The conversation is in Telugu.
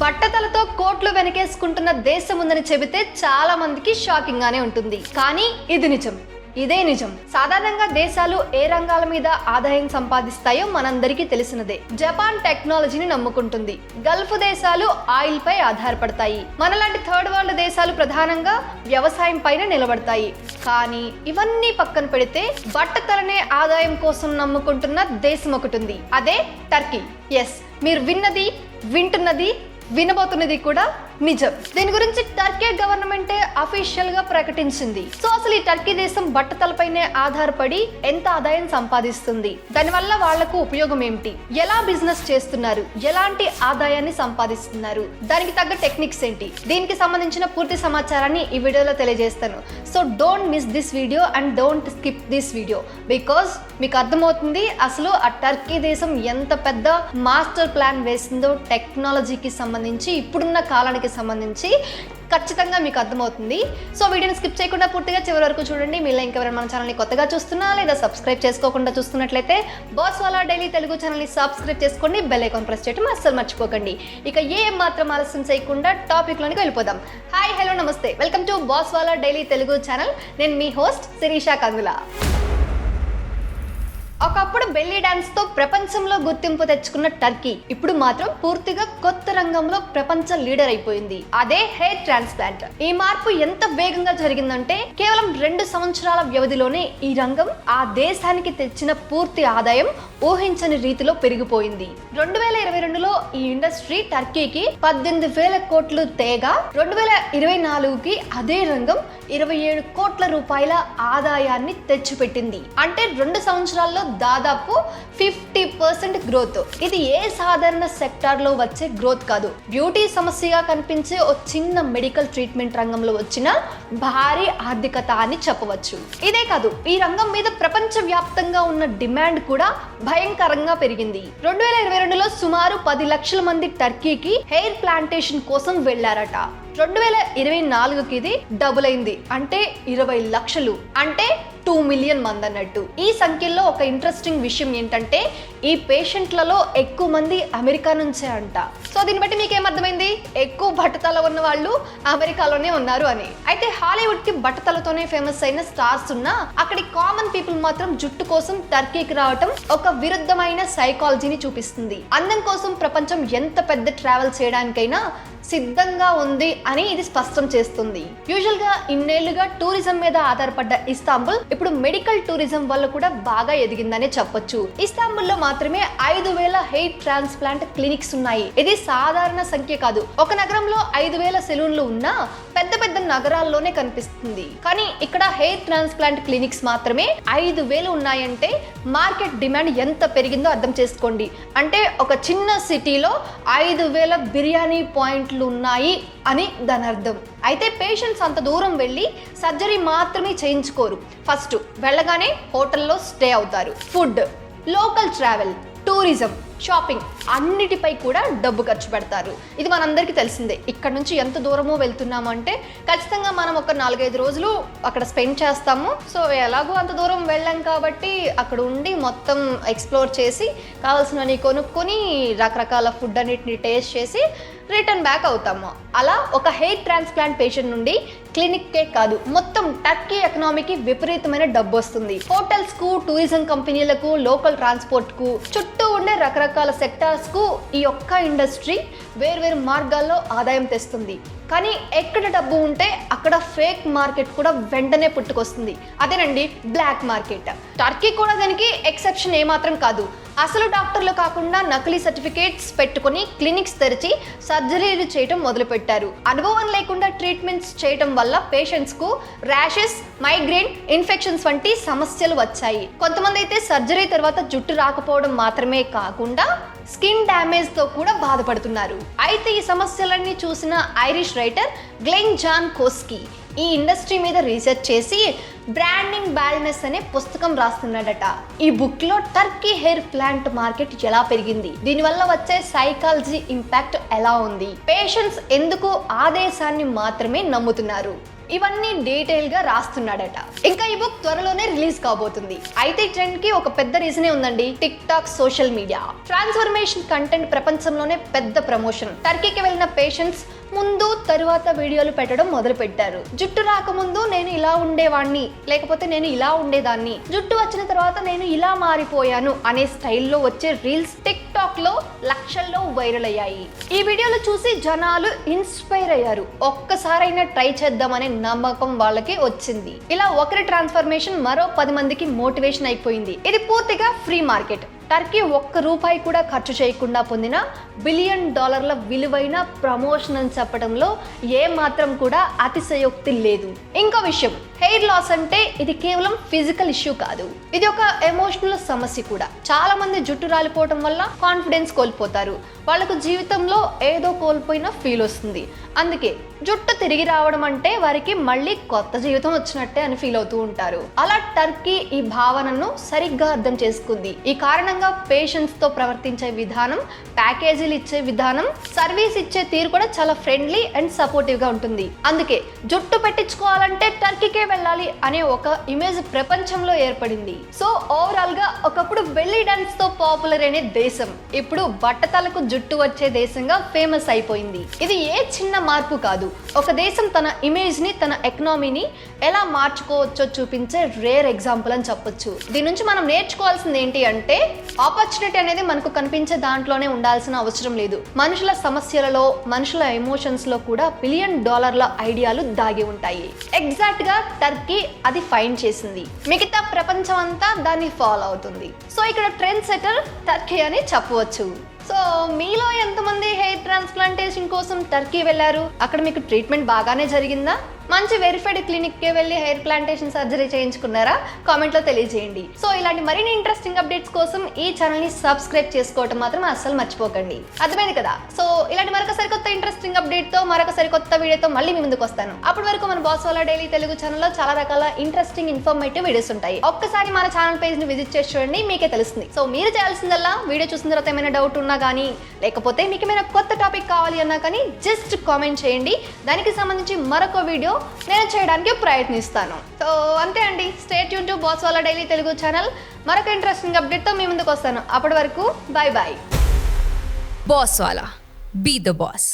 బట్టతలతో కోట్లు వెనకేసుకుంటున్న దేశం ఉందని చెబితే చాలా మందికి షాకింగ్ గానే ఉంటుంది. కానీ ఇది నిజం. ఇదే నిజం. సాధారణంగా దేశాలు ఏ రంగాల మీద ఆదాయం సంపాదిస్తాయో మనందరికీ తెలిసినదే. జపాన్ టెక్నాలజీని నమ్ముకుంటుంది. గల్ఫ్ దేశాలు ఆయిల్ పై ఆధారపడతాయి. మనలాంటి థర్డ్ వరల్డ్ దేశాలు ప్రధానంగా వ్యవసాయం పైన నిలబడతాయి. కానీ ఇవన్నీ పక్కన పెడితే బట్టతలనే ఆదాయం కోసం నమ్ముకుంటున్న దేశం ఒకటి ఉంది. అదే టర్కీ. ఎస్, మీరు వింటున్నది వినబోతున్నది కూడా నిజం. దీని గురించి టర్కీ గవర్నమెంటే అఫీషియల్ గా ప్రకటించింది. సో అసలు ఈ టర్కీ దేశం బట్టతలపైనే ఆధారపడి ఎంత ఆదాయం సంపాదిస్తుంది, దానివల్ల వాళ్లకు ఉపయోగం ఏమిటి, ఎలా బిజినెస్ చేస్తున్నారు, ఎలాంటి ఆదాయాన్ని సంపాదిస్తున్నారు, దానికి తగ్గ టెక్నిక్స్ ఏంటి, దీనికి సంబంధించిన పూర్తి సమాచారాన్ని ఈ వీడియోలో తెలియజేస్తాను. So don't miss this video and don't skip this video, because మీకు అర్థమవుతుంది అసలు ఆ టర్కీ దేశం ఎంత పెద్ద మాస్టర్ ప్లాన్ వేసిందో టెక్నాలజీకి సంబంధించి, ఇప్పుడున్న కాలానికి సంబంధించి ఖచ్చితంగా మీకు అర్థమవుతుంది. సో వీడియోని స్కిప్ చేయకుండా పూర్తిగా చివరి వరకు చూడండి. మీలో ఇంకెవరైనా మన ఛానల్ని కొత్తగా చూస్తున్నా లేదా సబ్స్క్రైబ్ చేసుకోకుండా చూస్తున్నట్లయితే బాస్వాలా డైలీ తెలుగు ఛానల్ని సబ్స్క్రైబ్ చేసుకోండి, బెల్ ఐకాన్ ప్రెస్ చేయడం అస్సలు మర్చిపోకండి. ఇక ఏ మాత్రం ఆలస్యం చేయకుండా టాపిక్లోనికి వెళ్ళిపోదాం. హాయ్, హలో, నమస్తే, welcome to Baswala daily Telugu channel. నేను మీ హోస్ట్ శిరీషా కందుల. ఒకప్పుడు బెల్లీ డాన్స్ తో ప్రపంచంలో గుర్తింపు తెచ్చుకున్న టర్కీ ఇప్పుడు మాత్రం పూర్తిగా కొత్త రంగంలో ప్రపంచ లీడర్ అయిపోయింది. అదే హెయిర్ ట్రాన్స్ప్లాంట్. ఈ మార్పు ఎంత వేగంగా జరిగిందంటే కేవలం 2 సంవత్సరాల వ్యవధిలోనే ఈ రంగం ఆ దేశానికి తెచ్చిన పూర్తి ఆదాయం ఊహించని రీతిలో పెరిగిపోయింది. 2022లో ఈ ఇండస్ట్రీ టర్కీకి 18,000 కోట్లు తేగా 2024కి అదే రంగం 27 కోట్ల రూపాయల ఆదాయాన్ని తెచ్చిపెట్టింది. అంటే 2 సంవత్సరాల్లో దాదాపు 50% గ్రోత్. ఇది ఏ సాధారణ సెక్టార్ లో వచ్చే గ్రోత్ కాదు. బ్యూటీ సమస్యగా కనిపించే ఓ చిన్న మెడికల్ ట్రీట్మెంట్ రంగంలో వచ్చిన భారీ ఆర్థికత అని చెప్పవచ్చు. ఇదే కాదు, ఈ రంగం మీద ప్రపంచ వ్యాప్తంగా ఉన్న డిమాండ్ కూడా భయంకరంగా పెరిగింది. 2022లో సుమారు 10 లక్షల మంది టర్కీకి హెయిర్ ప్లాంటేషన్ కోసం వెళ్లారట. 2024కి ఇది డబుల్ అయింది, అంటే 20 లక్షలు, అంటే 2 మిలియన్ మంది అన్నట్టు. ఈ సంఖ్యలో ఒక ఇంట్రెస్టింగ్ విషయం ఏంటంటే ఈ పేషెంట్లలో ఎక్కువ మంది అమెరికా నుంచే అంట. సో దీన్ని బట్టి మీకు ఏమర్థమైంది? ఎక్కువ బట్టతల ఉన్న వాళ్ళు అమెరికాలోనే ఉన్నారు అని. అయితే హాలీవుడ్ కి బట్టతలతోనే ఫేమస్ అయిన స్టార్స్ ఉన్నా అక్కడి కామన్ పీపుల్ మాత్రం జుట్టు కోసం టర్కీకి రావటం ఒక విరుద్ధమైన సైకాలజీని చూపిస్తుంది. అందం కోసం ప్రపంచం ఎంత పెద్ద ట్రావెల్ చేయడానికైనా సిద్ధంగా ఉంది అని ఇది స్పష్టం చేస్తుంది. యూజువల్ గా ఇన్నేళ్లుగా టూరిజం మీద ఆధారపడ్డ ఇస్తాంబుల్ ఇప్పుడు మెడికల్ టూరిజం వల్ల కూడా బాగా ఎదిగిందనే చెప్పొచ్చు. ఇస్తాంబుల్లో మాత్రమే 5,000 హెయిర్ ట్రాన్స్ప్లాంట్ క్లినిక్స్ ఉన్నాయి. ఇది సాధారణ సంఖ్య కాదు. ఒక నగరంలో 5,000 సెలూన్లు ఉన్నా పెద్ద పెద్ద నగరాల్లోనే కనిపిస్తుంది. కానీ ఇక్కడ హెయిర్ ట్రాన్స్ప్లాంట్ క్లినిక్స్ మాత్రమే 5,000 ఉన్నాయంటే మార్కెట్ డిమాండ్ ఎంత పెరిగిందో అర్థం చేసుకోండి. అంటే ఒక చిన్న సిటీలో 5,000 బిర్యానీ పాయింట్లు ఉన్నాయి అని దాని అర్థం. అయితే పేషెంట్స్ అంత దూరం వెళ్ళి సర్జరీ మాత్రమే చేయించుకోరు. ఫస్ట్ వెళ్ళగానే హోటల్లో స్టే అవుతారు. Food, local travel, tourism, shopping అన్నిటిపై కూడా డబ్బు ఖర్చు పెడతారు. ఇది మనందరికీ తెలిసిందే. ఇక్కడ నుంచి ఎంత దూరమో వెళ్తున్నాము అంటే ఖచ్చితంగా మనం ఒక 4-5 రోజులు అక్కడ స్పెండ్ చేస్తాము. సో ఎలాగో అంత దూరం వెళ్ళాం కాబట్టి అక్కడ ఉండి మొత్తం ఎక్స్ప్లోర్ చేసి కావాల్సినవి కొనుక్కొని రకరకాల ఫుడ్ అన్నిటిని టేస్ట్ చేసి రిటర్న్ బ్యాక్ అవుతాము. అలా ఒక హెయిర్ ట్రాన్స్ప్లాంట్ పేషెంట్ నుండి క్లినిక్కే కాదు మొత్తం టర్కీ ఎకనామీకి విపరీతమైన డబ్బు వస్తుంది. హోటల్స్ కు, టూరిజం కంపెనీలకు, లోకల్ ట్రాన్స్పోర్ట్ కు, చుట్టూ ఉండే రకరకాల సెక్టార్స్ కు ఈ ఒక్క ఇండస్ట్రీ వేర్వేరు మార్గాల్లో ఆదాయం తెస్తుంది. కానీ ఎక్కడ డబ్బు ఉంటే అక్కడ ఫేక్ మార్కెట్ కూడా వెంటనే పుట్టుకొస్తుంది. అదేనండి బ్లాక్ మార్కెట్. టర్కీ కూడా దానికి ఎక్సెప్షన్ ఏమాత్రం కాదు. అసలు డాక్టర్లు కాకుండా నకిలీ సర్టిఫికేట్స్ పెట్టుకుని క్లినిక్స్ తెరిచి సర్జరీలు చేయటం మొదలుపెట్టారు. అనుభవం లేకుండా ట్రీట్మెంట్స్ చేయటం వల్ల పేషెంట్స్ కు ర్యాషెస్, మైగ్రేన్, ఇన్ఫెక్షన్స్ వంటి సమస్యలు వచ్చాయి. కొంతమంది అయితే సర్జరీ తర్వాత జుట్టు రాకపోవడం మాత్రమే కాకుండా స్కిన్ డ్యామేజ్ తో కూడా బాధపడుతున్నారు. అయితే ఈ సమస్యలన్నీ చూసిన ఐరిష్ రైటర్ గ్లెన్ జాన్ కోస్కీ ఈ ఇండస్ట్రీ మీద రీసెర్చ్ చేసి బ్రాండింగ్ బాల్నెస్ అనే పుస్తకం రాస్తున్నాడట. ఈ బుక్ లో టర్కీ హెయిర్ ప్లాంట్ మార్కెట్ ఎలా పెరిగింది, దీనివల్ల వచ్చే సైకాలజీ ఇంపాక్ట్ ఎలా ఉంది, పేషెంట్స్ ఎందుకు ఆ దేశాన్ని మాత్రమే నమ్ముతున్నారు, ఇవన్నీ డీటెయిల్ గా రాస్తున్నాడట. ఇంకా ఈ బుక్ త్వరలోనే రిలీజ్ కాబోతుంది. అయితే ఈ ట్రెండ్ కి ఒక పెద్ద రీజనే ఉందండి, tick talk social media. Transformation content ప్రపంచంలోనే పెద్ద ప్రమోషన్. టర్కీకి వెళ్ళిన పేషెంట్స్ ముందు తరువాత వీడియోలు పెట్టడం మొదలు పెట్టారు. జుట్టు రాకముందు నేను ఇలా ఉండేవాణ్ణి, లేకపోతే నేను ఇలా ఉండేదాన్ని, జుట్టు వచ్చిన తర్వాత నేను ఇలా మారిపోయాను అనే స్టైల్లో వచ్చే రీల్స్ టిక్ టాక్ లో లక్షల్లో వైరల్ అయ్యాయి. ఈ వీడియోలు చూసి జనాలు ఇన్స్పైర్ అయ్యారు. ఒక్కసారైనా ట్రై చేద్దామనే నమ్మకం వాళ్ళకి వచ్చింది. ఇలా ఒకరి ట్రాన్స్ఫర్మేషన్ మరో 10 మందికి మోటివేషన్ అయిపోయింది. ఇది పూర్తిగా ఫ్రీ మార్కెట్. టర్కీ ₹1 కూడా ఖర్చు చేయకుండా పొందిన $1 బిలియన్ విలువైన ప్రమోషన్ అని చెప్పడంలో ఏ మాత్రం కూడా అతిశయోక్తి లేదు. ఇంకో విషయం, హెయిర్ లాస్ అంటే ఇది కేవలం ఫిజికల్ ఇష్యూ కాదు, ఇది ఒక ఎమోషనల్ సమస్య కూడా. చాలా మంది జుట్టు రాలిపోవడం వల్ల కాన్ఫిడెన్స్ కోల్పోతారు, వాళ్ళకు జీవితంలో ఏదో కోల్పోయిన ఫీల్ వస్తుంది. అందుకే జుట్టు తిరిగి రావడం అంటే వారికి మళ్ళీ కొత్త జీవితం వచ్చినట్టే అని ఫీల్ అవుతూ ఉంటారు. అలా టర్కీ ఈ భావనను సరిగ్గా అర్థం చేసుకుంది. ఈ కారణంగా పేషెంట్స్ తో ప్రవర్తించే విధానం, ప్యాకేజీలు ఇచ్చే విధానం, సర్వీస్ ఇచ్చే తీరు కూడా చాలా ఫ్రెండ్లీ అండ్ సపోర్టివ్ గా ఉంటుంది. అందుకే జుట్టు పెట్టించుకోవాలంటే టర్కీకే వెళ్ళాలి అనే ఒక ఇమేజ్ ప్రపంచంలో ఏర్పడింది. సో ఓవరాల్ గా ఒకప్పుడు బెల్లీ డాన్స్ తో పాపులర్ అనే దేశం ఇప్పుడు బట్టతలకు జుట్టు వచ్చే దేశంగా ఫేమస్ అయిపోయింది. ఇది ఏ చిన్న మార్పు కాదు, ఒక దేశం తన ఇమేజ్ ని, తన ఎకనామీని ఎలా మార్చుకోవచ్చో చూపించే రేర్ ఎగ్జాంపుల్ అని చెప్పొచ్చు. దీని నుంచి మనం నేర్చుకోవాల్సింది ఏంటి అంటే, ఆపర్చునిటీ అనేది మనకు కనిపించే దాంట్లోనే ఉండాల్సిన అవసరం లేదు. మనుషుల సమస్యలలో, మనుషుల ఎమోషన్స్ లో కూడా $1 బిలియన్ ఐడియాలు దాగి ఉంటాయి. ఎగ్జాక్ట్ గా టర్కీ అది ఫైండ్ చేసింది, మిగతా ప్రపంచం అంతా దాన్ని ఫాలో అవుతుంది. సో ఇక్కడ ట్రెండ్ సెటర్ టర్కీ అని చెప్పవచ్చు. సో మీలో ఎంతమంది హెయిర్ ట్రాన్స్ప్లాంటేషన్ కోసం టర్కీ వెళ్ళారు? అక్కడ మీకు ట్రీట్మెంట్ బాగానే జరిగిందా? మంచి వెరిఫైడ్ క్లినిక్కి వెళ్ళి హెయిర్ ప్లాంటేషన్ సర్జరీ చేయించుకున్నారా? కామెంట్లో తెలియజేయండి. సో ఇలాంటి మరిన్ని ఇంట్రెస్టింగ్ అప్డేట్స్ కోసం ఈ ఛానల్ని సబ్స్క్రైబ్ చేసుకోవటం మాత్రం అస్సలు మర్చిపోకండి. అర్థమైంది కదా? సో ఇలాంటి మరొక సరికొత్త ఇంట్రెస్టింగ్ అప్డేట్తో, మరొక సరికొత్త వీడియోతో మళ్ళీ మీ ముందుకు వస్తాను. అప్పటి వరకు మన బాస్ వాళ్ళ డైలీ తెలుగు ఛానల్లో చాలా రకాల ఇంట్రెస్టింగ్ ఇన్ఫర్మేటివ్ వీడియోస్ ఉంటాయి. ఒక్కసారి మన ఛానల్ పేజ్ని విజిట్ చేసి చూడండి, మీకే తెలుస్తుంది. సో మీరు చేయాల్సిందల్లా వీడియో చూసిన తర్వాత ఏమైనా డౌట్ ఉన్నా కానీ, లేకపోతే మీకు ఏమైనా కొత్త టాపిక్ కావాలి అన్నా కానీ జస్ట్ కామెంట్ చేయండి. దానికి సంబంధించి మరొక వీడియో నేను చేయడానికి ప్రయత్నిస్తాను. సో అంతే అండి. స్టే ట్యూన్ టు బాస్ వాళ్ళ డైలీ తెలుగు ఛానల్. మరొక ఇంట్రెస్టింగ్ అప్డేట్తో మీ ముందుకు వస్తాను. అప్పటి వరకు bye bye. Boss Wala, be the boss.